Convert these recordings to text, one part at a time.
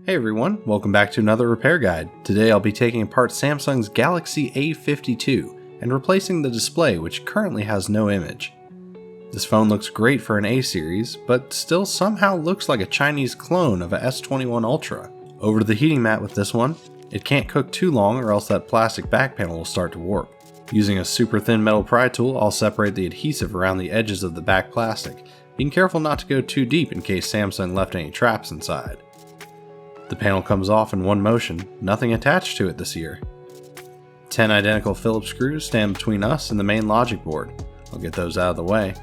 Hey everyone, welcome back to another repair guide. Today I'll be taking apart Samsung's Galaxy A52 and replacing the display, which currently has no image. This phone looks great for an A series, but still somehow looks like a Chinese clone of a S21 Ultra. Over to the heating mat with this one. It can't cook too long or else that plastic back panel will start to warp. Using a super thin metal pry tool, I'll separate the adhesive around the edges of the back plastic, being careful not to go too deep in case Samsung left any traps inside. The panel comes off in one motion, nothing attached to it this year. 10 identical Phillips screws stand between us and the main logic board. I'll get those out of the way.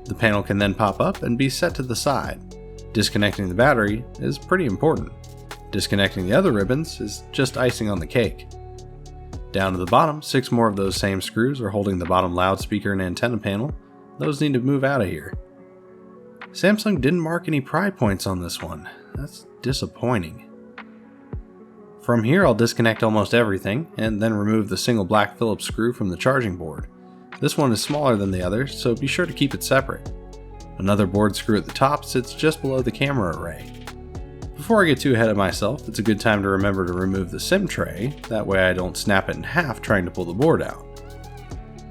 The panel can then pop up and be set to the side. Disconnecting the battery is pretty important. Disconnecting the other ribbons is just icing on the cake. Down to the bottom, 6 more of those same screws are holding the bottom loudspeaker and antenna panel. Those need to move out of here. Samsung didn't mark any pry points on this one. That's disappointing. From here I'll disconnect almost everything, and then remove the single black Phillips screw from the charging board. This one is smaller than the others, so be sure to keep it separate. Another board screw at the top sits just below the camera array. Before I get too ahead of myself, it's a good time to remember to remove the SIM tray, that way I don't snap it in half trying to pull the board out.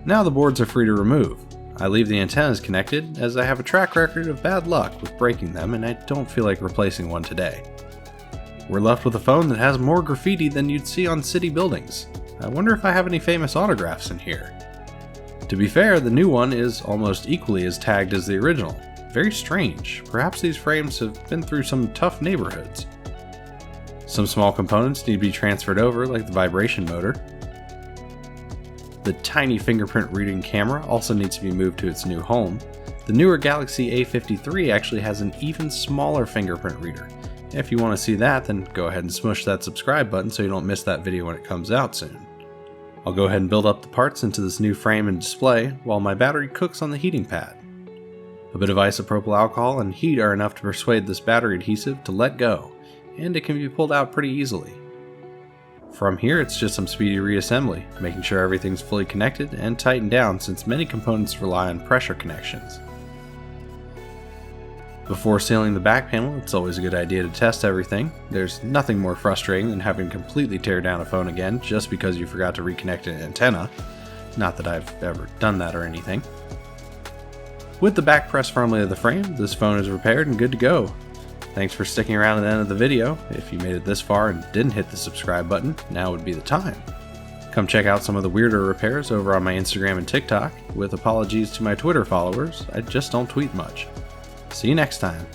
Now the boards are free to remove. I leave the antennas connected as I have a track record of bad luck with breaking them and I don't feel like replacing one today. We're left with a phone that has more graffiti than you'd see on city buildings. I wonder if I have any famous autographs in here. To be fair, the new one is almost equally as tagged as the original. Very strange. Perhaps these frames have been through some tough neighborhoods. Some small components need to be transferred over, like the vibration motor. The tiny fingerprint reading camera also needs to be moved to its new home. The newer Galaxy A53 actually has an even smaller fingerprint reader. If you want to see that, then go ahead and smush that subscribe button so you don't miss that video when it comes out soon. I'll go ahead and build up the parts into this new frame and display while my battery cooks on the heating pad. A bit of isopropyl alcohol and heat are enough to persuade this battery adhesive to let go, and it can be pulled out pretty easily. From here it's just some speedy reassembly, making sure everything's fully connected and tightened down since many components rely on pressure connections. Before sealing the back panel, it's always a good idea to test everything. There's nothing more frustrating than having to completely tear down a phone again just because you forgot to reconnect an antenna. Not that I've ever done that or anything. With the back pressed firmly to the frame, this phone is repaired and good to go. Thanks for sticking around to the end of the video. If you made it this far and didn't hit the subscribe button, now would be the time. Come check out some of the weirder repairs over on my Instagram and TikTok, with apologies to my Twitter followers, I just don't tweet much. See you next time.